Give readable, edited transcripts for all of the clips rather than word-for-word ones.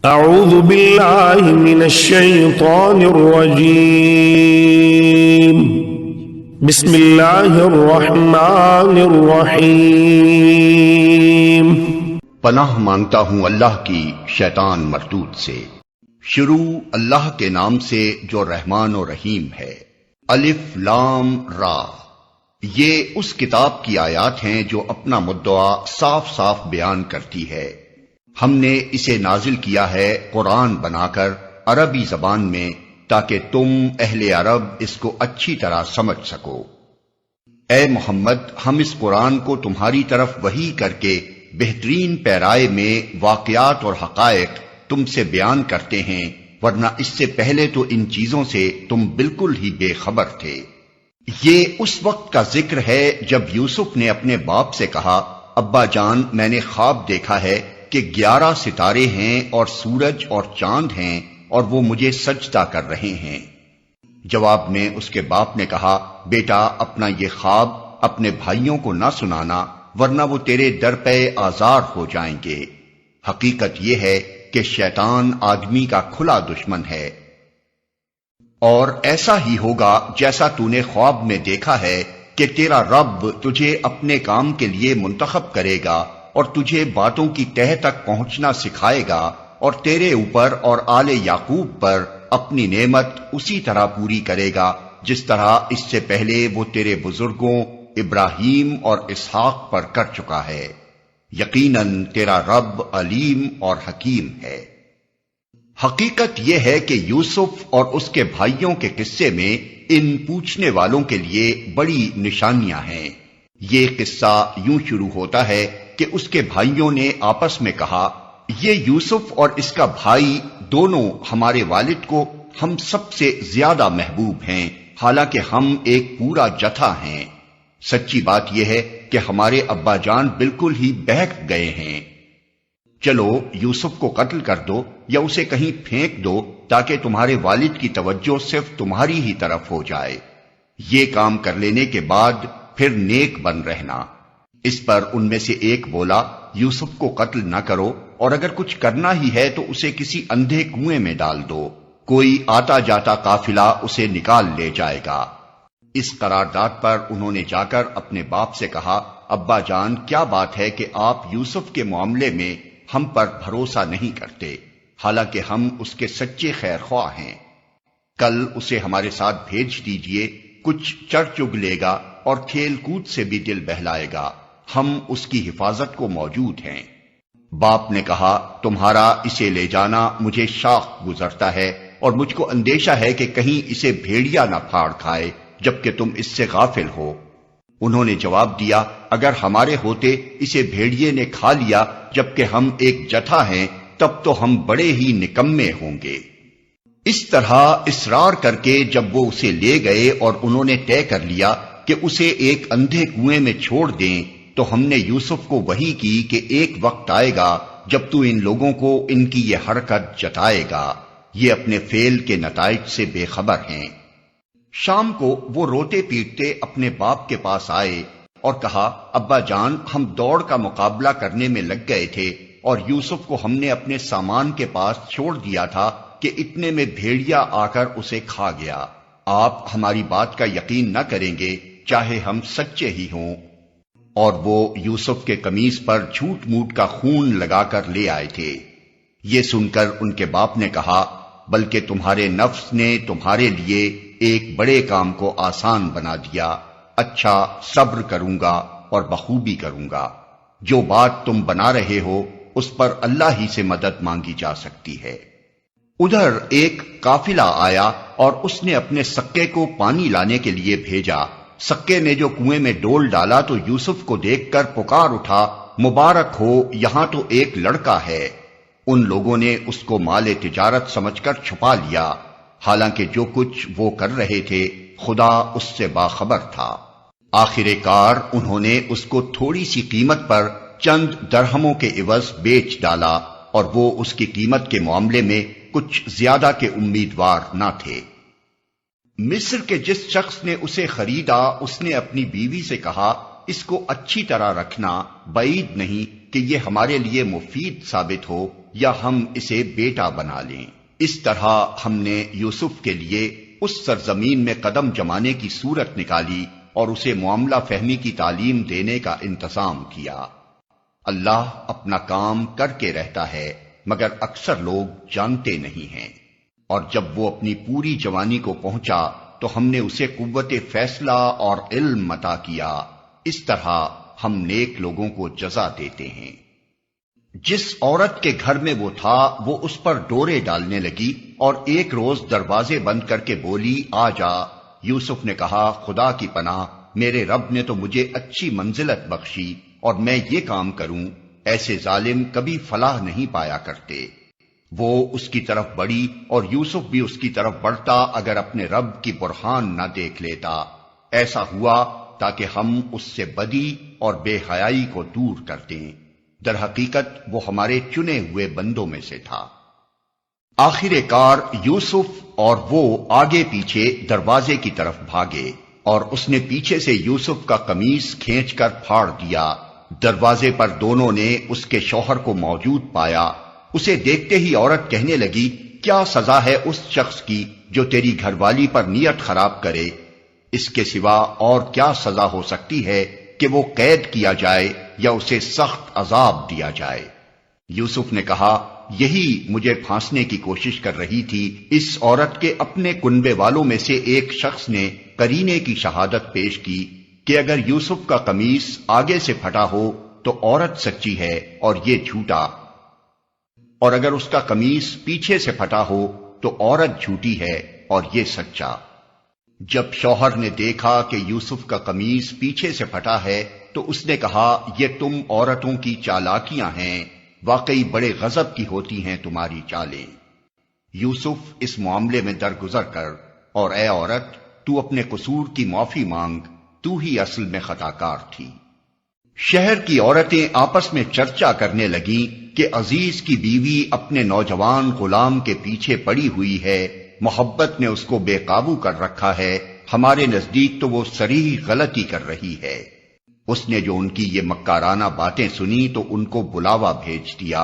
اعوذ باللہ من الشیطان الرجیم بسم اللہ الرحمن الرحیم۔ پناہ مانگتا ہوں اللہ کی شیطان مردود سے۔ شروع اللہ کے نام سے جو رحمان و رحیم ہے۔ الف لام را، یہ اس کتاب کی آیات ہیں جو اپنا مدعا صاف صاف بیان کرتی ہے۔ ہم نے اسے نازل کیا ہے قرآن بنا کر عربی زبان میں، تاکہ تم اہل عرب اس کو اچھی طرح سمجھ سکو۔ اے محمد، ہم اس قرآن کو تمہاری طرف وحی کر کے بہترین پیرائے میں واقعات اور حقائق تم سے بیان کرتے ہیں، ورنہ اس سے پہلے تو ان چیزوں سے تم بالکل ہی بے خبر تھے۔ یہ اس وقت کا ذکر ہے جب یوسف نے اپنے باپ سے کہا، ابا جان، میں نے خواب دیکھا ہے کہ 11 ستارے ہیں اور سورج اور چاند ہیں اور وہ مجھے سجدہ کر رہے ہیں۔ جواب میں اس کے باپ نے کہا، بیٹا، اپنا یہ خواب اپنے بھائیوں کو نہ سنانا، ورنہ وہ تیرے در پہ آزار ہو جائیں گے۔ حقیقت یہ ہے کہ شیطان آدمی کا کھلا دشمن ہے، اور ایسا ہی ہوگا جیسا تو نے خواب میں دیکھا ہے کہ تیرا رب تجھے اپنے کام کے لیے منتخب کرے گا اور تجھے باتوں کی تہہ تک پہنچنا سکھائے گا، اور تیرے اوپر اور آل یعقوب پر اپنی نعمت اسی طرح پوری کرے گا جس طرح اس سے پہلے وہ تیرے بزرگوں ابراہیم اور اسحاق پر کر چکا ہے۔ یقیناً تیرا رب علیم اور حکیم ہے۔ حقیقت یہ ہے کہ یوسف اور اس کے بھائیوں کے قصے میں ان پوچھنے والوں کے لیے بڑی نشانیاں ہیں۔ یہ قصہ یوں شروع ہوتا ہے کہ اس کے بھائیوں نے آپس میں کہا، یہ یوسف اور اس کا بھائی دونوں ہمارے والد کو ہم سب سے زیادہ محبوب ہیں، حالانکہ ہم ایک پورا جتھا ہیں۔ سچی بات یہ ہے کہ ہمارے ابا جان بالکل ہی بہک گئے ہیں۔ چلو یوسف کو قتل کر دو یا اسے کہیں پھینک دو تاکہ تمہارے والد کی توجہ صرف تمہاری ہی طرف ہو جائے۔ یہ کام کر لینے کے بعد پھر نیک بن رہنا۔ اس پر ان میں سے ایک بولا، یوسف کو قتل نہ کرو، اور اگر کچھ کرنا ہی ہے تو اسے کسی اندھے کنویں میں ڈال دو، کوئی آتا جاتا قافلہ اسے نکال لے جائے گا۔ اس قرارداد پر انہوں نے جا کر اپنے باپ سے کہا، ابا جان، کیا بات ہے کہ آپ یوسف کے معاملے میں ہم پر بھروسہ نہیں کرتے، حالانکہ ہم اس کے سچے خیر خواہ ہیں۔ کل اسے ہمارے ساتھ بھیج دیجئے، کچھ چر چگ لے گا اور کھیل کود سے بھی دل بہلائے گا، ہم اس کی حفاظت کو موجود ہیں۔ باپ نے کہا، تمہارا اسے لے جانا مجھے شاق گزرتا ہے، اور مجھ کو اندیشہ ہے کہ کہیں اسے بھیڑیا نہ پھاڑ کھائے جبکہ تم اس سے غافل ہو۔ انہوں نے جواب دیا، اگر ہمارے ہوتے اسے بھیڑیے نے کھا لیا جبکہ ہم ایک جتھا ہیں، تب تو ہم بڑے ہی نکمے ہوں گے۔ اس طرح اصرار کر کے جب وہ اسے لے گئے اور انہوں نے طے کر لیا کہ اسے ایک اندھے کنویں میں چھوڑ دیں، تو ہم نے یوسف کو وحی کی کہ ایک وقت آئے گا جب تو ان لوگوں کو ان کی یہ حرکت جتائے گا، یہ اپنے فعل کے نتائج سے بے خبر ہیں۔ شام کو وہ روتے پیٹتے اپنے باپ کے پاس آئے اور کہا، ابا جان، ہم دوڑ کا مقابلہ کرنے میں لگ گئے تھے اور یوسف کو ہم نے اپنے سامان کے پاس چھوڑ دیا تھا کہ اتنے میں بھیڑیا آ کر اسے کھا گیا۔ آپ ہماری بات کا یقین نہ کریں گے چاہے ہم سچے ہی ہوں۔ اور وہ یوسف کے قمیص پر جھوٹ موٹ کا خون لگا کر لے آئے تھے۔ یہ سن کر ان کے باپ نے کہا، بلکہ تمہارے نفس نے تمہارے لیے ایک بڑے کام کو آسان بنا دیا، اچھا، صبر کروں گا اور بخوبی کروں گا۔ جو بات تم بنا رہے ہو اس پر اللہ ہی سے مدد مانگی جا سکتی ہے۔ ادھر ایک قافلہ آیا اور اس نے اپنے سکے کو پانی لانے کے لیے بھیجا۔ سکے نے جو کنویں میں ڈول ڈالا تو یوسف کو دیکھ کر پکار اٹھا، مبارک ہو، یہاں تو ایک لڑکا ہے۔ ان لوگوں نے اس کو مال تجارت سمجھ کر چھپا لیا، حالانکہ جو کچھ وہ کر رہے تھے خدا اس سے باخبر تھا۔ آخر کار انہوں نے اس کو تھوڑی سی قیمت پر چند درہموں کے عوض بیچ ڈالا، اور وہ اس کی قیمت کے معاملے میں کچھ زیادہ کے امیدوار نہ تھے۔ مصر کے جس شخص نے اسے خریدا اس نے اپنی بیوی سے کہا، اس کو اچھی طرح رکھنا، بعید نہیں کہ یہ ہمارے لیے مفید ثابت ہو یا ہم اسے بیٹا بنا لیں۔ اس طرح ہم نے یوسف کے لیے اس سرزمین میں قدم جمانے کی صورت نکالی اور اسے معاملہ فہمی کی تعلیم دینے کا انتظام کیا۔ اللہ اپنا کام کر کے رہتا ہے مگر اکثر لوگ جانتے نہیں ہیں۔ اور جب وہ اپنی پوری جوانی کو پہنچا تو ہم نے اسے قوت فیصلہ اور علم عطا کیا۔ اس طرح ہم نیک لوگوں کو جزا دیتے ہیں۔ جس عورت کے گھر میں وہ تھا وہ اس پر ڈورے ڈالنے لگی اور ایک روز دروازے بند کر کے بولی، آ جا۔ یوسف نے کہا، خدا کی پناہ، میرے رب نے تو مجھے اچھی منزلت بخشی اور میں یہ کام کروں؟ ایسے ظالم کبھی فلاح نہیں پایا کرتے۔ وہ اس کی طرف بڑھی اور یوسف بھی اس کی طرف بڑھتا اگر اپنے رب کی برہان نہ دیکھ لیتا۔ ایسا ہوا تاکہ ہم اس سے بدی اور بے حیائی کو دور کر دیں۔ در حقیقت وہ ہمارے چنے ہوئے بندوں میں سے تھا۔ آخر کار یوسف اور وہ آگے پیچھے دروازے کی طرف بھاگے اور اس نے پیچھے سے یوسف کا قمیص کھینچ کر پھاڑ دیا۔ دروازے پر دونوں نے اس کے شوہر کو موجود پایا۔ اسے دیکھتے ہی عورت کہنے لگی، کیا سزا ہے اس شخص کی جو تیری گھر والی پر نیت خراب کرے؟ اس کے سوا اور کیا سزا ہو سکتی ہے کہ وہ قید کیا جائے یا اسے سخت عذاب دیا جائے؟ یوسف نے کہا، یہی مجھے پھانسنے کی کوشش کر رہی تھی۔ اس عورت کے اپنے کنبے والوں میں سے ایک شخص نے قرینے کی شہادت پیش کی کہ اگر یوسف کا قمیص آگے سے پھٹا ہو تو عورت سچی ہے اور یہ جھوٹا، اور اگر اس کا قمیص پیچھے سے پھٹا ہو تو عورت جھوٹی ہے اور یہ سچا۔ جب شوہر نے دیکھا کہ یوسف کا قمیص پیچھے سے پھٹا ہے تو اس نے کہا، یہ تم عورتوں کی چالاکیاں ہیں، واقعی بڑے غضب کی ہوتی ہیں تمہاری چالیں۔ یوسف اس معاملے میں درگزر کر، اور اے عورت، تو اپنے قصور کی معافی مانگ، تو ہی اصل میں خطا کار تھی۔ شہر کی عورتیں آپس میں چرچا کرنے لگیں کہ عزیز کی بیوی اپنے نوجوان غلام کے پیچھے پڑی ہوئی ہے، محبت نے اس کو بے قابو کر رکھا ہے، ہمارے نزدیک تو وہ صریح غلطی کر رہی ہے۔ اس نے جو ان کی یہ مکارانہ باتیں سنی تو ان کو بلاوا بھیج دیا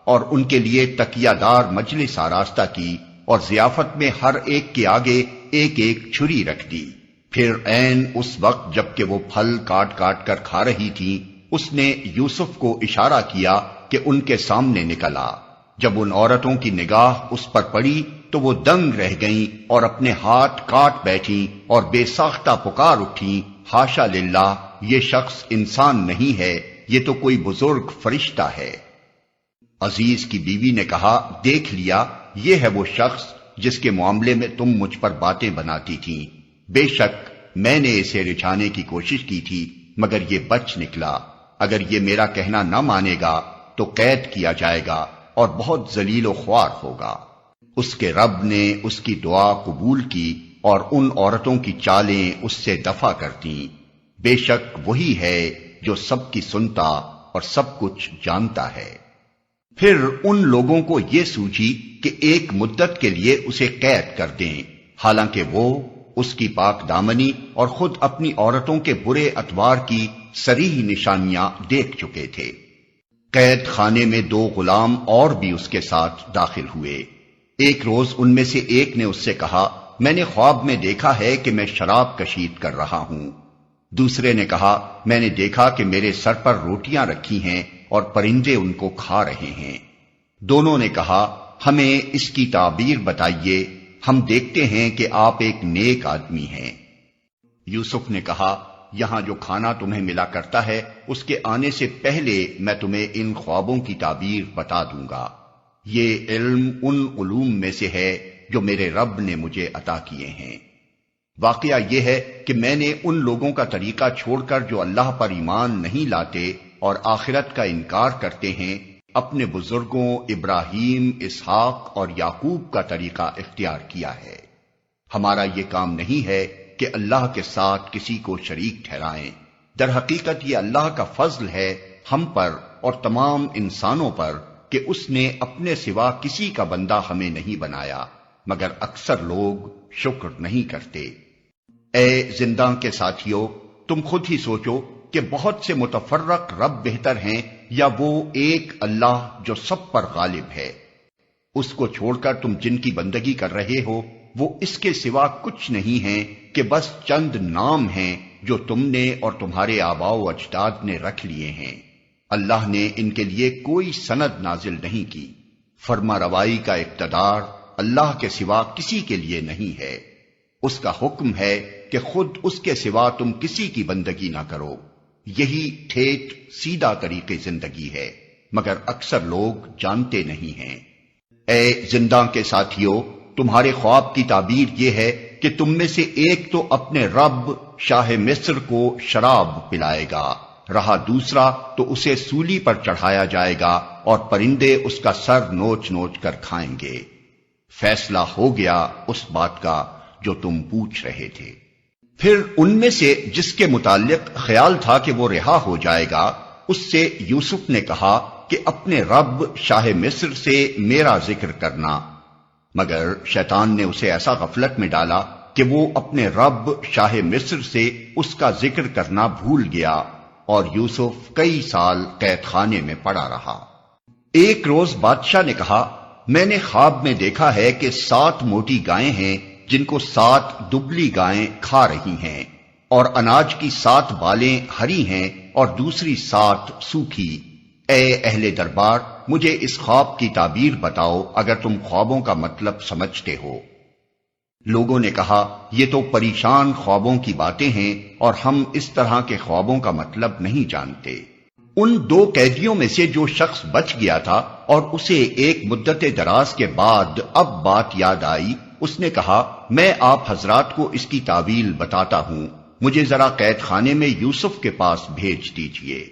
اور ان کے لیے تکیہ دار مجلس آراستہ کی اور ضیافت میں ہر ایک کے آگے ایک ایک چھری رکھ دی۔ پھر عین اس وقت جب کہ وہ پھل کاٹ کاٹ کر کھا رہی تھی، اس نے یوسف کو اشارہ کیا کہ ان کے سامنے نکل آ۔ جب ان عورتوں کی نگاہ اس پر پڑی تو وہ دنگ رہ گئیں اور اپنے ہاتھ کاٹ بیٹھیں اور بے ساختہ پکار اٹھیں، حاشا للہ، یہ شخص انسان نہیں ہے، یہ تو کوئی بزرگ فرشتہ ہے۔ عزیز کی بیوی نے کہا، دیکھ لیا، یہ ہے وہ شخص جس کے معاملے میں تم مجھ پر باتیں بناتی تھیں۔ بے شک میں نے اسے رجھانے کی کوشش کی تھی مگر یہ بچ نکلا۔ اگر یہ میرا کہنا نہ مانے گا تو قید کیا جائے گا اور بہت ذلیل و خوار ہوگا۔ اس کے رب نے اس کی دعا قبول کی اور ان عورتوں کی چالیں اس سے دفع کر دیں۔ بے شک وہی ہے جو سب کی سنتا اور سب کچھ جانتا ہے۔ پھر ان لوگوں کو یہ سوچی کہ ایک مدت کے لیے اسے قید کر دیں، حالانکہ وہ اس کی پاک دامنی اور خود اپنی عورتوں کے برے اطوار کی صریح نشانیاں دیکھ چکے تھے۔ قید خانے میں 2 غلام اور بھی اس کے ساتھ داخل ہوئے۔ ایک روز ان میں سے ایک نے اس سے کہا، میں نے خواب میں دیکھا ہے کہ میں شراب کشید کر رہا ہوں۔ دوسرے نے کہا، میں نے دیکھا کہ میرے سر پر روٹیاں رکھی ہیں اور پرندے ان کو کھا رہے ہیں۔ دونوں نے کہا، ہمیں اس کی تعبیر بتائیے، ہم دیکھتے ہیں کہ آپ ایک نیک آدمی ہیں۔ یوسف نے کہا، یہاں جو کھانا تمہیں ملا کرتا ہے اس کے آنے سے پہلے میں تمہیں ان خوابوں کی تعبیر بتا دوں گا۔ یہ علم ان علوم میں سے ہے جو میرے رب نے مجھے عطا کیے ہیں۔ واقعہ یہ ہے کہ میں نے ان لوگوں کا طریقہ چھوڑ کر جو اللہ پر ایمان نہیں لاتے اور آخرت کا انکار کرتے ہیں، اپنے بزرگوں ابراہیم، اسحاق اور یعقوب کا طریقہ اختیار کیا ہے۔ ہمارا یہ کام نہیں ہے کہ اللہ کے ساتھ کسی کو شریک ٹھہرائیں۔ در حقیقت یہ اللہ کا فضل ہے ہم پر اور تمام انسانوں پر کہ اس نے اپنے سوا کسی کا بندہ ہمیں نہیں بنایا، مگر اکثر لوگ شکر نہیں کرتے۔ اے زنداں کے ساتھیوں، تم خود ہی سوچو کہ بہت سے متفرق رب بہتر ہیں یا وہ ایک اللہ جو سب پر غالب ہے؟ اس کو چھوڑ کر تم جن کی بندگی کر رہے ہو وہ اس کے سوا کچھ نہیں ہیں کہ بس چند نام ہیں جو تم نے اور تمہارے آباء و اجداد نے رکھ لیے ہیں۔ اللہ نے ان کے لیے کوئی سند نازل نہیں کی۔ فرما روائی کا اقتدار اللہ کے سوا کسی کے لیے نہیں ہے۔ اس کا حکم ہے کہ خود اس کے سوا تم کسی کی بندگی نہ کرو۔ یہی ٹھیٹ سیدھا طریقے زندگی ہے، مگر اکثر لوگ جانتے نہیں ہیں۔ اے زندہ کے ساتھیو، تمہارے خواب کی تعبیر یہ ہے کہ تم میں سے ایک تو اپنے رب شاہ مصر کو شراب پلائے گا، رہا دوسرا تو اسے سولی پر چڑھایا جائے گا اور پرندے اس کا سر نوچ نوچ کر کھائیں گے۔ فیصلہ ہو گیا اس بات کا جو تم پوچھ رہے تھے۔ پھر ان میں سے جس کے متعلق خیال تھا کہ وہ رہا ہو جائے گا، اس سے یوسف نے کہا کہ اپنے رب شاہ مصر سے میرا ذکر کرنا، مگر شیطان نے اسے ایسا غفلت میں ڈالا کہ وہ اپنے رب شاہ مصر سے اس کا ذکر کرنا بھول گیا، اور یوسف کئی سال قید خانے میں پڑا رہا۔ ایک روز بادشاہ نے کہا، میں نے خواب میں دیکھا ہے کہ 7 موٹی گائیں ہیں جن کو 7 دبلی گائیں کھا رہی ہیں، اور اناج کی 7 بالیں ہری ہیں اور دوسری 7 سوکھی۔ اے اہل دربار، مجھے اس خواب کی تعبیر بتاؤ اگر تم خوابوں کا مطلب سمجھتے ہو۔ لوگوں نے کہا، یہ تو پریشان خوابوں کی باتیں ہیں اور ہم اس طرح کے خوابوں کا مطلب نہیں جانتے۔ ان 2 قیدیوں میں سے جو شخص بچ گیا تھا اور اسے ایک مدت دراز کے بعد اب بات یاد آئی، اس نے کہا، میں آپ حضرات کو اس کی تعویل بتاتا ہوں، مجھے ذرا قید خانے میں یوسف کے پاس بھیج دیجئے۔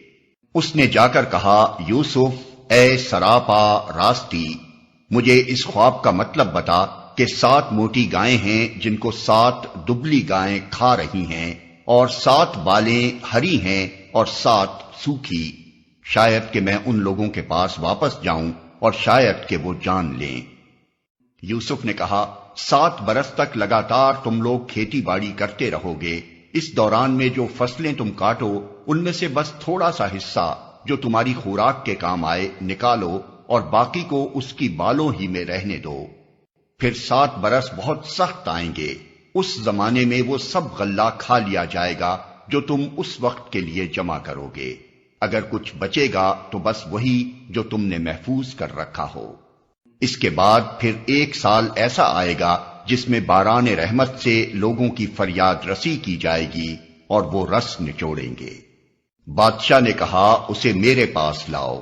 اس نے جا کر کہا، یوسف، اے سراپا راستی، مجھے اس خواب کا مطلب بتا کہ 7 موٹی گائیں ہیں جن کو 7 دبلی گائیں کھا رہی ہیں، اور 7 بالیں ہری ہیں اور 7 سوکھی۔ شاید کہ میں ان لوگوں کے پاس واپس جاؤں اور شاید کہ وہ جان لیں۔ یوسف نے کہا، 7 برس تک لگاتار تم لوگ کھیتی باڑی کرتے رہو گے، اس دوران میں جو فصلیں تم کاٹو ان میں سے بس تھوڑا سا حصہ جو تمہاری خوراک کے کام آئے نکالو اور باقی کو اس کی بالوں ہی میں رہنے دو۔ پھر 7 برس بہت سخت آئیں گے، اس زمانے میں وہ سب غلہ کھا لیا جائے گا جو تم اس وقت کے لیے جمع کرو گے، اگر کچھ بچے گا تو بس وہی جو تم نے محفوظ کر رکھا ہو۔ اس کے بعد پھر 1 سال ایسا آئے گا جس میں باران رحمت سے لوگوں کی فریاد رسی کی جائے گی اور وہ رس نچوڑیں گے۔ بادشاہ نے کہا، اسے میرے پاس لاؤ۔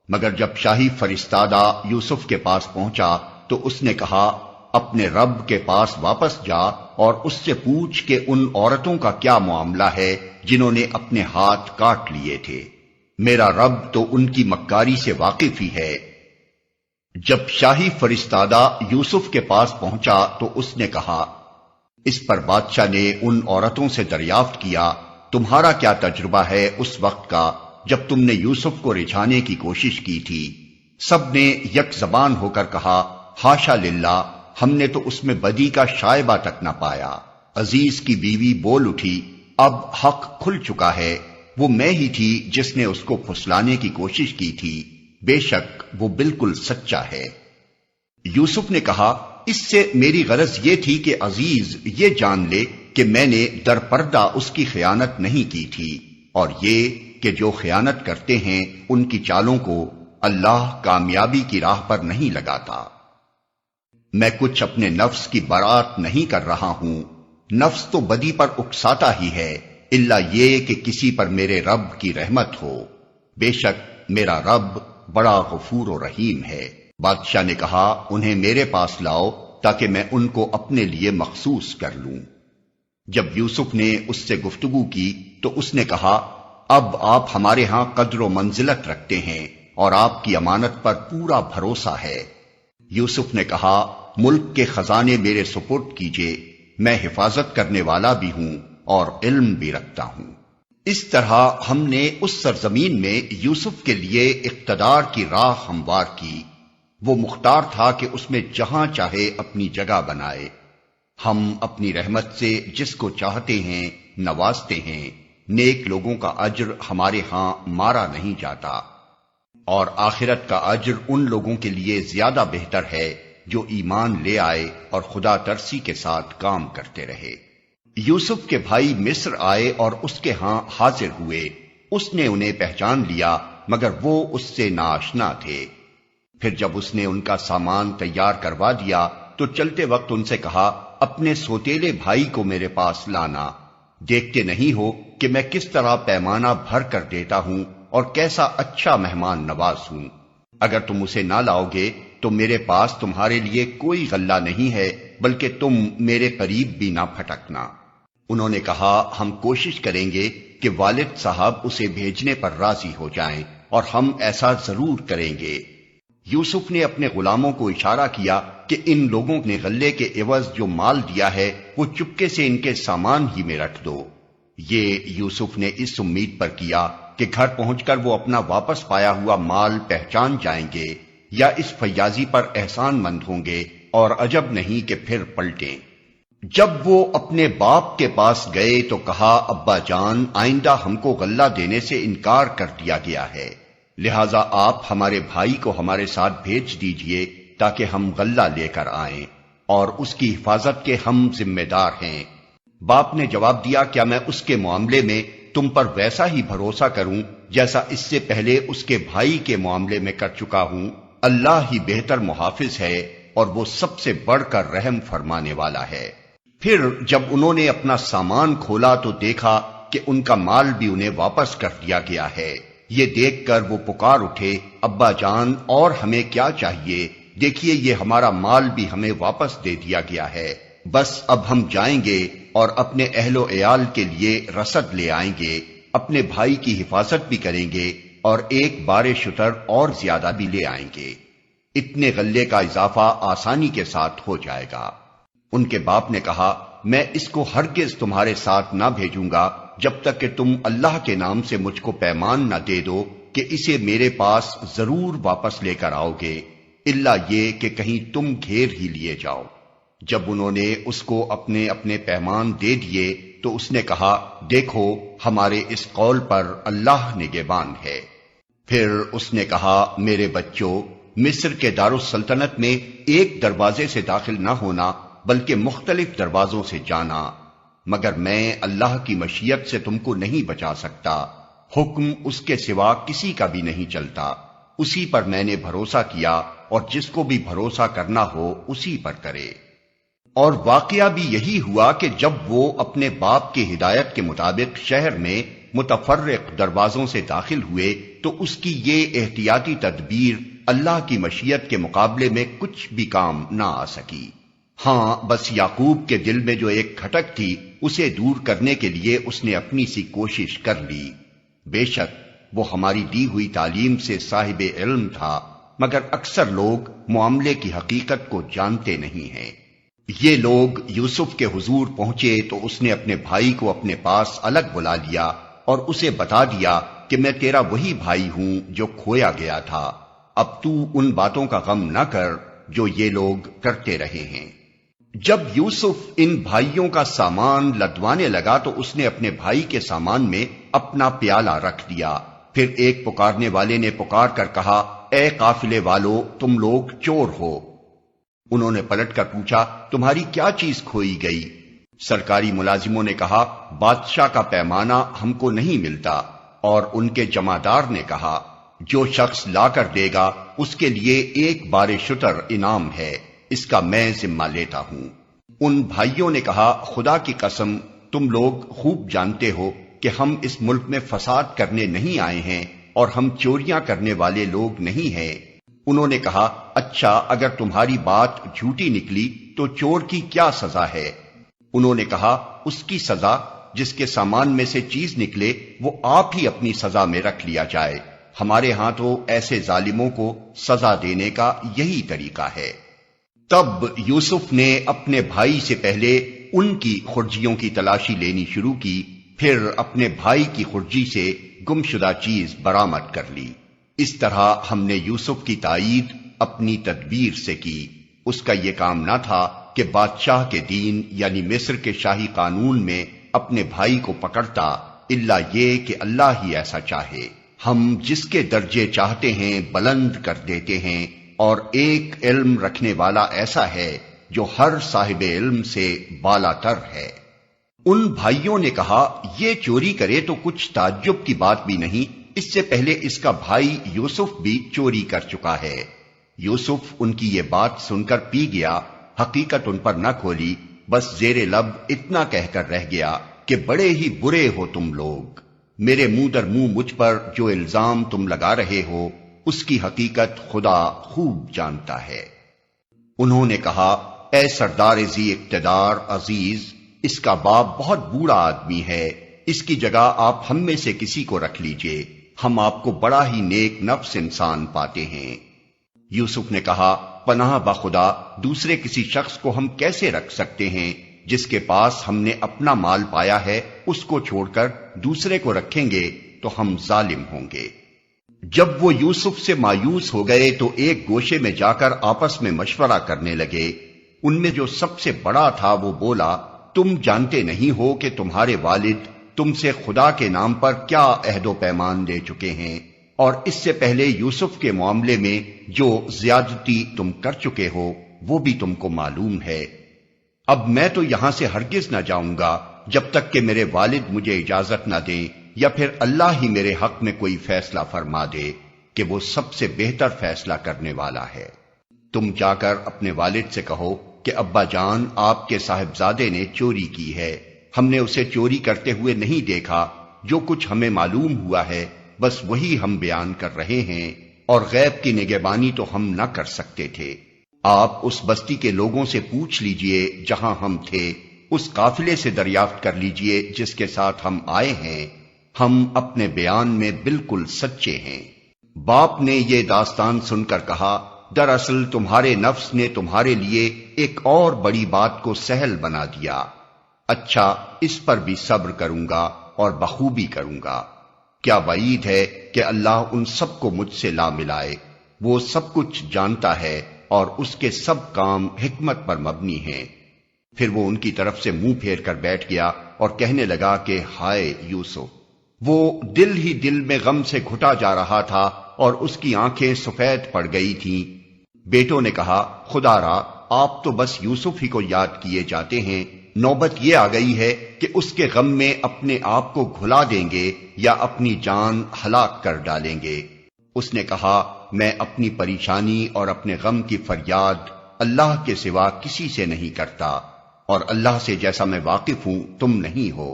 مگر جب شاہی فرستادہ یوسف کے پاس پہنچا تو اس نے کہا، اپنے رب کے پاس واپس جا اور اس سے پوچھ کہ ان عورتوں کا کیا معاملہ ہے جنہوں نے اپنے ہاتھ کاٹ لیے تھے، میرا رب تو ان کی مکاری سے واقف ہی ہے۔ جب شاہی فرستادہ یوسف کے پاس پہنچا تو اس نے کہا، اس پر بادشاہ نے ان عورتوں سے دریافت کیا، تمہارا کیا تجربہ ہے اس وقت کا جب تم نے یوسف کو رجھانے کی کوشش کی تھی؟ سب نے یک زبان ہو کر کہا، حاشا للہ، ہم نے تو اس میں بدی کا شائبہ تک نہ پایا۔ عزیز کی بیوی بول اٹھی، اب حق کھل چکا ہے، وہ میں ہی تھی جس نے اس کو پھسلانے کی کوشش کی تھی، بے شک وہ بالکل سچا ہے۔ یوسف نے کہا، اس سے میری غرض یہ تھی کہ عزیز یہ جان لے کہ میں نے در پردہ اس کی خیانت نہیں کی تھی، اور یہ کہ جو خیانت کرتے ہیں ان کی چالوں کو اللہ کامیابی کی راہ پر نہیں لگاتا۔ میں کچھ اپنے نفس کی برات نہیں کر رہا ہوں، نفس تو بدی پر اکساتا ہی ہے، الا یہ کہ کسی پر میرے رب کی رحمت ہو، بے شک میرا رب بڑا غفور و رحیم ہے۔ بادشاہ نے کہا، انہیں میرے پاس لاؤ تاکہ میں ان کو اپنے لیے مخصوص کر لوں۔ جب یوسف نے اس سے گفتگو کی تو اس نے کہا، اب آپ ہمارے ہاں قدر و منزلت رکھتے ہیں اور آپ کی امانت پر پورا بھروسہ ہے۔ یوسف نے کہا، ملک کے خزانے میرے سپرد کیجیے، میں حفاظت کرنے والا بھی ہوں اور علم بھی رکھتا ہوں۔ اس طرح ہم نے اس سرزمین میں یوسف کے لیے اقتدار کی راہ ہموار کی، وہ مختار تھا کہ اس میں جہاں چاہے اپنی جگہ بنائے۔ ہم اپنی رحمت سے جس کو چاہتے ہیں نوازتے ہیں، نیک لوگوں کا اجر ہمارے ہاں مارا نہیں جاتا، اور آخرت کا اجر ان لوگوں کے لیے زیادہ بہتر ہے جو ایمان لے آئے اور خدا ترسی کے ساتھ کام کرتے رہے۔ یوسف کے بھائی مصر آئے اور اس کے ہاں حاضر ہوئے۔ اس نے انہیں پہچان لیا مگر وہ اس سے ناآشنا تھے۔ پھر جب اس نے ان کا سامان تیار کروا دیا تو چلتے وقت ان سے کہا، اپنے سوتیلے بھائی کو میرے پاس لانا، دیکھتے نہیں ہو کہ میں کس طرح پیمانہ بھر کر دیتا ہوں اور کیسا اچھا مہمان نواز ہوں۔ اگر تم اسے نہ لاؤ گے تو میرے پاس تمہارے لیے کوئی غلہ نہیں ہے، بلکہ تم میرے قریب بھی نہ پھٹکنا۔ انہوں نے کہا، ہم کوشش کریں گے کہ والد صاحب اسے بھیجنے پر راضی ہو جائیں، اور ہم ایسا ضرور کریں گے۔ یوسف نے اپنے غلاموں کو اشارہ کیا کہ ان لوگوں نے غلے کے عوض جو مال دیا ہے وہ چپکے سے ان کے سامان ہی میں رکھ دو۔ یہ یوسف نے اس امید پر کیا کہ گھر پہنچ کر وہ اپنا واپس پایا ہوا مال پہچان جائیں گے یا اس فیاضی پر احسان مند ہوں گے، اور عجب نہیں کہ پھر پلٹیں۔ جب وہ اپنے باپ کے پاس گئے تو کہا، ابا جان، آئندہ ہم کو غلہ دینے سے انکار کر دیا گیا ہے، لہذا آپ ہمارے بھائی کو ہمارے ساتھ بھیج دیجئے تاکہ ہم غلہ لے کر آئیں، اور اس کی حفاظت کے ہم ذمہ دار ہیں۔ باپ نے جواب دیا، کیا میں اس کے معاملے میں تم پر ویسا ہی بھروسہ کروں جیسا اس سے پہلے اس کے بھائی کے معاملے میں کر چکا ہوں؟ اللہ ہی بہتر محافظ ہے اور وہ سب سے بڑھ کر رحم فرمانے والا ہے۔ پھر جب انہوں نے اپنا سامان کھولا تو دیکھا کہ ان کا مال بھی انہیں واپس کر دیا گیا ہے۔ یہ دیکھ کر وہ پکار اٹھے، ابا جان، اور ہمیں کیا چاہیے؟ دیکھیے یہ ہمارا مال بھی ہمیں واپس دے دیا گیا ہے، بس اب ہم جائیں گے اور اپنے اہل و عیال کے لیے رسد لے آئیں گے، اپنے بھائی کی حفاظت بھی کریں گے اور ایک بار شتر اور زیادہ بھی لے آئیں گے۔ اتنے غلے کا اضافہ آسانی کے ساتھ ہو جائے گا۔ ان کے باپ نے کہا، میں اس کو ہرگز تمہارے ساتھ نہ بھیجوں گا جب تک کہ تم اللہ کے نام سے مجھ کو پیمان نہ دے دو کہ اسے میرے پاس ضرور واپس لے کر آؤ گے، الا یہ کہ کہیں تم گھیر ہی لیے جاؤ۔ جب انہوں نے اس کو اپنے اپنے پیمان دے دیے تو اس نے کہا، دیکھو ہمارے اس قول پر اللہ نگہبان ہے۔ پھر اس نے کہا، میرے بچوں، مصر کے دارالسلطنت میں ایک دروازے سے داخل نہ ہونا بلکہ مختلف دروازوں سے جانا، مگر میں اللہ کی مشیت سے تم کو نہیں بچا سکتا، حکم اس کے سوا کسی کا بھی نہیں چلتا، اسی پر میں نے بھروسہ کیا اور جس کو بھی بھروسہ کرنا ہو اسی پر کرے۔ اور واقعہ بھی یہی ہوا کہ جب وہ اپنے باپ کی ہدایت کے مطابق شہر میں متفرق دروازوں سے داخل ہوئے تو اس کی یہ احتیاطی تدبیر اللہ کی مشیت کے مقابلے میں کچھ بھی کام نہ آ سکی۔ ہاں بس یعقوب کے دل میں جو ایک کھٹک تھی اسے دور کرنے کے لیے اس نے اپنی سی کوشش کر لی۔ بے شک وہ ہماری دی ہوئی تعلیم سے صاحب علم تھا، مگر اکثر لوگ معاملے کی حقیقت کو جانتے نہیں ہیں۔ یہ لوگ یوسف کے حضور پہنچے تو اس نے اپنے بھائی کو اپنے پاس الگ بلا لیا اور اسے بتا دیا کہ میں تیرا وہی بھائی ہوں جو کھویا گیا تھا، اب تو ان باتوں کا غم نہ کر جو یہ لوگ کرتے رہے ہیں۔ جب یوسف ان بھائیوں کا سامان لدوانے لگا تو اس نے اپنے بھائی کے سامان میں اپنا پیالہ رکھ دیا۔ پھر ایک پکارنے والے نے پکار کر کہا، اے قافلے والو، تم لوگ چور ہو۔ انہوں نے پلٹ کر پوچھا، تمہاری کیا چیز کھوئی گئی؟ سرکاری ملازموں نے کہا، بادشاہ کا پیمانہ ہم کو نہیں ملتا۔ اور ان کے جمعدار نے کہا، جو شخص لا کر دے گا اس کے لیے ایک بار شتر انعام ہے، اس کا میں ذمہ لیتا ہوں۔ ان بھائیوں نے کہا، خدا کی قسم، تم لوگ خوب جانتے ہو کہ ہم اس ملک میں فساد کرنے نہیں آئے ہیں اور ہم چوریاں کرنے والے لوگ نہیں ہیں۔ انہوں نے کہا، اچھا اگر تمہاری بات جھوٹی نکلی تو چور کی کیا سزا ہے؟ انہوں نے کہا، اس کی سزا جس کے سامان میں سے چیز نکلے وہ آپ ہی اپنی سزا میں رکھ لیا جائے، ہمارے ہاں تو ایسے ظالموں کو سزا دینے کا یہی طریقہ ہے۔ تب یوسف نے اپنے بھائی سے پہلے ان کی خرجیوں کی تلاشی لینی شروع کی، پھر اپنے بھائی کی خرجی سے گمشدہ چیز برآمد کر لی۔ اس طرح ہم نے یوسف کی تائید اپنی تدبیر سے کی۔ اس کا یہ کام نہ تھا کہ بادشاہ کے دین یعنی مصر کے شاہی قانون میں اپنے بھائی کو پکڑتا، الا یہ کہ اللہ ہی ایسا چاہے۔ ہم جس کے درجے چاہتے ہیں بلند کر دیتے ہیں، اور ایک علم رکھنے والا ایسا ہے جو ہر صاحب علم سے بالا تر ہے۔ ان بھائیوں نے کہا، یہ چوری کرے تو کچھ تعجب کی بات بھی نہیں، اس سے پہلے اس کا بھائی یوسف بھی چوری کر چکا ہے۔ یوسف ان کی یہ بات سن کر پی گیا، حقیقت ان پر نہ کھولی، بس زیر لب اتنا کہہ کر رہ گیا کہ بڑے ہی برے ہو تم لوگ، میرے منہ در منہ مجھ پر جو الزام تم لگا رہے ہو اس کی حقیقت خدا خوب جانتا ہے۔ انہوں نے کہا، اے سردار ذی اقتدار عزیز، اس کا باپ بہت بوڑھا آدمی ہے، اس کی جگہ آپ ہم میں سے کسی کو رکھ لیجئے، ہم آپ کو بڑا ہی نیک نفس انسان پاتے ہیں۔ یوسف نے کہا، پناہ بخدا، دوسرے کسی شخص کو ہم کیسے رکھ سکتے ہیں؟ جس کے پاس ہم نے اپنا مال پایا ہے اس کو چھوڑ کر دوسرے کو رکھیں گے تو ہم ظالم ہوں گے۔ جب وہ یوسف سے مایوس ہو گئے تو ایک گوشے میں جا کر آپس میں مشورہ کرنے لگے۔ ان میں جو سب سے بڑا تھا وہ بولا، تم جانتے نہیں ہو کہ تمہارے والد تم سے خدا کے نام پر کیا عہد و پیمان لے چکے ہیں، اور اس سے پہلے یوسف کے معاملے میں جو زیادتی تم کر چکے ہو وہ بھی تم کو معلوم ہے۔ اب میں تو یہاں سے ہرگز نہ جاؤں گا جب تک کہ میرے والد مجھے اجازت نہ دیں، یا پھر اللہ ہی میرے حق میں کوئی فیصلہ فرما دے کہ وہ سب سے بہتر فیصلہ کرنے والا ہے۔ تم جا کر اپنے والد سے کہو کہ ابا جان، آپ کے صاحبزادے نے چوری کی ہے، ہم نے اسے چوری کرتے ہوئے نہیں دیکھا، جو کچھ ہمیں معلوم ہوا ہے بس وہی ہم بیان کر رہے ہیں، اور غیب کی نگہبانی تو ہم نہ کر سکتے تھے۔ آپ اس بستی کے لوگوں سے پوچھ لیجئے جہاں ہم تھے، اس قافلے سے دریافت کر لیجئے جس کے ساتھ ہم آئے ہیں، ہم اپنے بیان میں بالکل سچے ہیں۔ باپ نے یہ داستان سن کر کہا، دراصل تمہارے نفس نے تمہارے لیے ایک اور بڑی بات کو سہل بنا دیا۔ اچھا، اس پر بھی صبر کروں گا اور بخوبی کروں گا۔ کیا وعید ہے کہ اللہ ان سب کو مجھ سے لا ملائے، وہ سب کچھ جانتا ہے اور اس کے سب کام حکمت پر مبنی ہیں۔ پھر وہ ان کی طرف سے منہ پھیر کر بیٹھ گیا اور کہنے لگا کہ ہائے یوسف، وہ دل ہی دل میں غم سے گھٹا جا رہا تھا اور اس کی آنکھیں سفید پڑ گئی تھیں۔ بیٹوں نے کہا، خدا را، آپ تو بس یوسف ہی کو یاد کیے جاتے ہیں، نوبت یہ آ گئی ہے کہ اس کے غم میں اپنے آپ کو گھلا دیں گے یا اپنی جان ہلاک کر ڈالیں گے۔ اس نے کہا، میں اپنی پریشانی اور اپنے غم کی فریاد اللہ کے سوا کسی سے نہیں کرتا، اور اللہ سے جیسا میں واقف ہوں تم نہیں ہو۔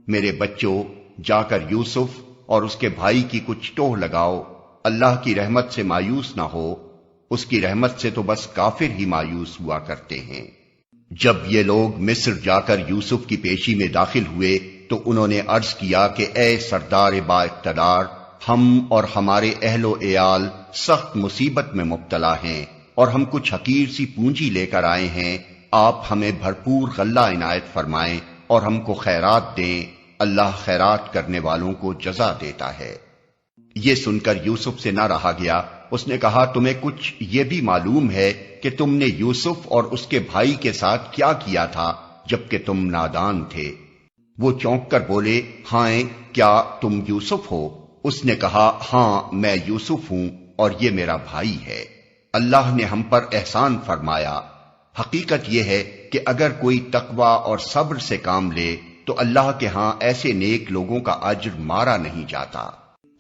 میرے بچوں، جا کر یوسف اور اس کے بھائی کی کچھ ٹوہ لگاؤ، اللہ کی رحمت سے مایوس نہ ہو، اس کی رحمت سے تو بس کافر ہی مایوس ہوا کرتے ہیں۔ جب یہ لوگ مصر جا کر یوسف کی پیشی میں داخل ہوئے تو انہوں نے عرض کیا کہ اے سردار با اقتدار، ہم اور ہمارے اہل و عیال سخت مصیبت میں مبتلا ہیں، اور ہم کچھ حقیر سی پونجی لے کر آئے ہیں، آپ ہمیں بھرپور غلہ عنایت فرمائیں اور ہم کو خیرات دیں، اللہ خیرات کرنے والوں کو جزا دیتا ہے۔ یہ سن کر یوسف سے نہ رہا گیا، اس نے کہا، تمہیں کچھ یہ بھی معلوم ہے کہ تم نے یوسف اور اس کے بھائی کے ساتھ کیا کیا تھا جبکہ تم نادان تھے؟ وہ چونک کر بولے، ہاں، کیا تم یوسف ہو؟ اس نے کہا، ہاں میں یوسف ہوں اور یہ میرا بھائی ہے، اللہ نے ہم پر احسان فرمایا۔ حقیقت یہ ہے کہ اگر کوئی تقوی اور صبر سے کام لے تو اللہ کے ہاں ایسے نیک لوگوں کا اجر مارا نہیں جاتا۔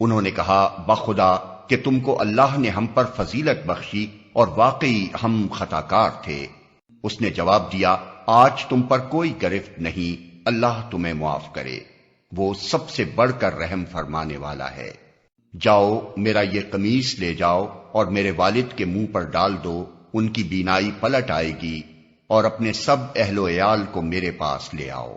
انہوں نے کہا، بخدا کہ تم کو اللہ نے ہم پر فضیلت بخشی اور واقعی ہم خطا کار تھے۔ اس نے جواب دیا، آج تم پر کوئی گرفت نہیں، اللہ تمہیں معاف کرے، وہ سب سے بڑھ کر رحم فرمانے والا ہے۔ جاؤ، میرا یہ قمیص لے جاؤ اور میرے والد کے منہ پر ڈال دو، ان کی بینائی پلٹ آئے گی، اور اپنے سب اہل و عیال کو میرے پاس لے آؤ۔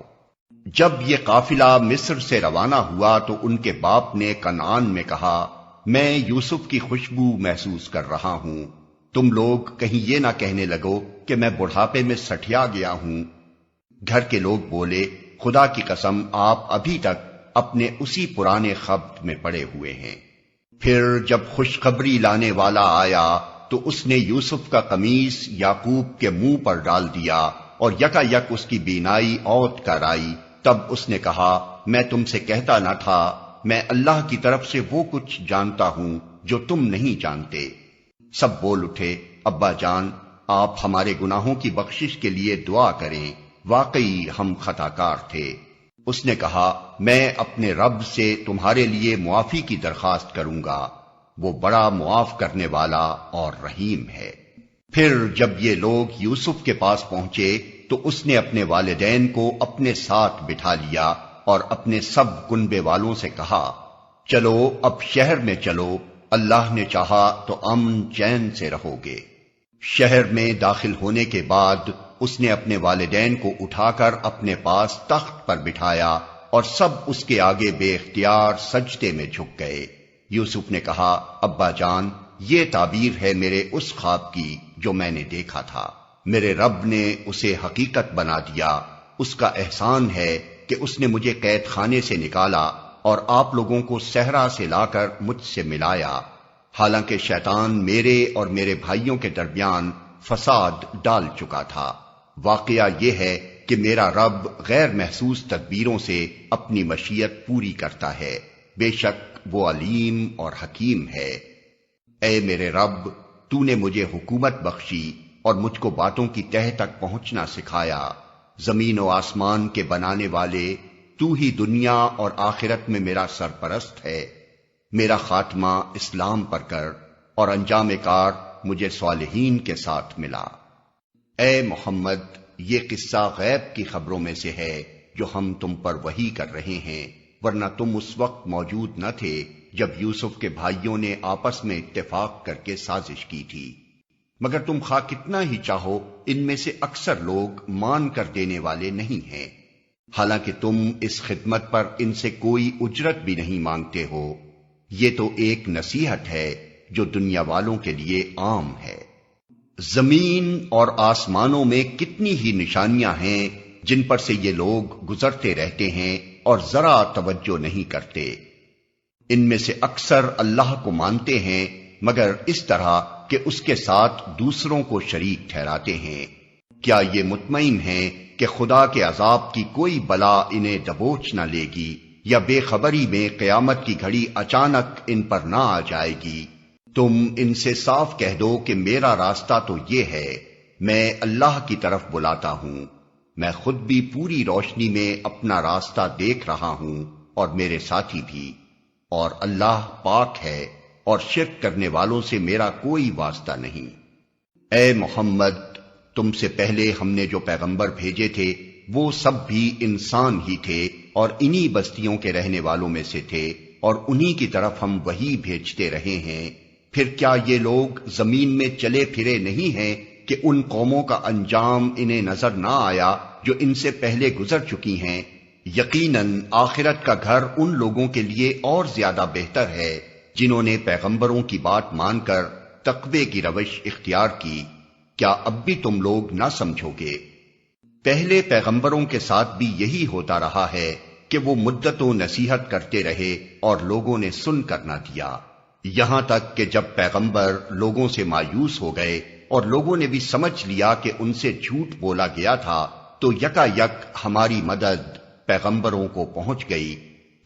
جب یہ قافلہ مصر سے روانہ ہوا تو ان کے باپ نے کنعان میں کہا، میں یوسف کی خوشبو محسوس کر رہا ہوں، تم لوگ کہیں یہ نہ کہنے لگو کہ میں بڑھاپے میں سٹھیا گیا ہوں۔ گھر کے لوگ بولے، خدا کی قسم آپ ابھی تک اپنے اسی پرانے خبت میں پڑے ہوئے ہیں۔ پھر جب خوشخبری لانے والا آیا تو اس نے یوسف کا قمیص یعقوب کے منہ پر ڈال دیا اور یکا یک اس کی بینائی اوت کر آئی۔ تب اس نے کہا، میں تم سے کہتا نہ تھا میں اللہ کی طرف سے وہ کچھ جانتا ہوں جو تم نہیں جانتے۔ سب بول اٹھے، ابا جان آپ ہمارے گناہوں کی بخشش کے لیے دعا کریں، واقعی ہم خطا کار تھے۔ اس نے کہا میں اپنے رب سے تمہارے لیے معافی کی درخواست کروں گا، وہ بڑا معاف کرنے والا اور رحیم ہے۔ پھر جب یہ لوگ یوسف کے پاس پہنچے تو اس نے اپنے والدین کو اپنے ساتھ بٹھا لیا اور اپنے سب کنبے والوں سے کہا چلو اب شہر میں چلو، اللہ نے چاہا تو امن چین سے رہو گے۔ شہر میں داخل ہونے کے بعد اس نے اپنے والدین کو اٹھا کر اپنے پاس تخت پر بٹھایا اور سب اس کے آگے بے اختیار سجدے میں جھک گئے۔ یوسف نے کہا ابا جان یہ تعبیر ہے میرے اس خواب کی جو میں نے دیکھا تھا، میرے رب نے اسے حقیقت بنا دیا، اس کا احسان ہے کہ اس نے مجھے قید خانے سے نکالا اور آپ لوگوں کو صحرا سے لا کر مجھ سے ملایا، حالانکہ شیطان میرے اور میرے بھائیوں کے درمیان فساد ڈال چکا تھا۔ واقعہ یہ ہے کہ میرا رب غیر محسوس تدبیروں سے اپنی مشیت پوری کرتا ہے، بے شک وہ علیم اور حکیم ہے۔ اے میرے رب تو نے مجھے حکومت بخشی اور مجھ کو باتوں کی تہہ تک پہنچنا سکھایا، زمین و آسمان کے بنانے والے تو ہی دنیا اور آخرت میں میرا سرپرست ہے، میرا خاتمہ اسلام پر کر اور انجام کار مجھے صالحین کے ساتھ ملا۔ اے محمد یہ قصہ غیب کی خبروں میں سے ہے جو ہم تم پر وحی کر رہے ہیں، ورنہ تم اس وقت موجود نہ تھے جب یوسف کے بھائیوں نے آپس میں اتفاق کر کے سازش کی تھی، مگر تم خواہ کتنا ہی چاہو ان میں سے اکثر لوگ مان کر دینے والے نہیں ہیں، حالانکہ تم اس خدمت پر ان سے کوئی اجرت بھی نہیں مانگتے ہو، یہ تو ایک نصیحت ہے جو دنیا والوں کے لیے عام ہے۔ زمین اور آسمانوں میں کتنی ہی نشانیاں ہیں جن پر سے یہ لوگ گزرتے رہتے ہیں اور ذرا توجہ نہیں کرتے، ان میں سے اکثر اللہ کو مانتے ہیں مگر اس طرح کہ اس کے ساتھ دوسروں کو شریک ٹھہراتے ہیں۔ کیا یہ مطمئن ہیں کہ خدا کے عذاب کی کوئی بلا انہیں دبوچ نہ لے گی، یا بے خبری میں قیامت کی گھڑی اچانک ان پر نہ آ جائے گی؟ تم ان سے صاف کہہ دو کہ میرا راستہ تو یہ ہے، میں اللہ کی طرف بلاتا ہوں، میں خود بھی پوری روشنی میں اپنا راستہ دیکھ رہا ہوں اور میرے ساتھی بھی، اور اللہ پاک ہے اور شرک کرنے والوں سے میرا کوئی واسطہ نہیں۔ اے محمد تم سے پہلے ہم نے جو پیغمبر بھیجے تھے وہ سب بھی انسان ہی تھے اور انہی بستیوں کے رہنے والوں میں سے تھے، اور انہی کی طرف ہم وحی بھیجتے رہے ہیں۔ پھر کیا یہ لوگ زمین میں چلے پھرے نہیں ہیں کہ ان قوموں کا انجام انہیں نظر نہ آیا جو ان سے پہلے گزر چکی ہیں؟ یقیناً آخرت کا گھر ان لوگوں کے لیے اور زیادہ بہتر ہے جنہوں نے پیغمبروں کی بات مان کر تقوی کی روش اختیار کی۔ کیا اب بھی تم لوگ نہ سمجھو گے؟ پہلے پیغمبروں کے ساتھ بھی یہی ہوتا رہا ہے کہ وہ مدتوں نصیحت کرتے رہے اور لوگوں نے سن کر نہ دیا، یہاں تک کہ جب پیغمبر لوگوں سے مایوس ہو گئے اور لوگوں نے بھی سمجھ لیا کہ ان سے جھوٹ بولا گیا تھا تو یکا یک ہماری مدد پیغمبروں کو پہنچ گئی۔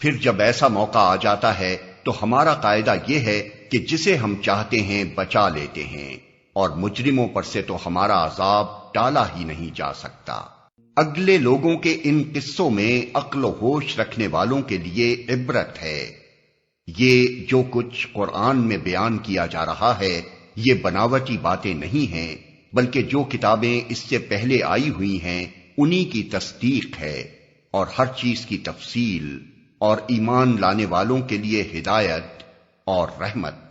پھر جب ایسا موقع آ جاتا ہے تو ہمارا قاعدہ یہ ہے کہ جسے ہم چاہتے ہیں بچا لیتے ہیں، اور مجرموں پر سے تو ہمارا عذاب ٹالا ہی نہیں جا سکتا۔ اگلے لوگوں کے ان قصوں میں عقل و ہوش رکھنے والوں کے لیے عبرت ہے۔ یہ جو کچھ قرآن میں بیان کیا جا رہا ہے یہ بناوٹی باتیں نہیں ہیں، بلکہ جو کتابیں اس سے پہلے آئی ہوئی ہیں انہی کی تصدیق ہے، اور ہر چیز کی تفصیل، اور ایمان لانے والوں کے لیے ہدایت اور رحمت۔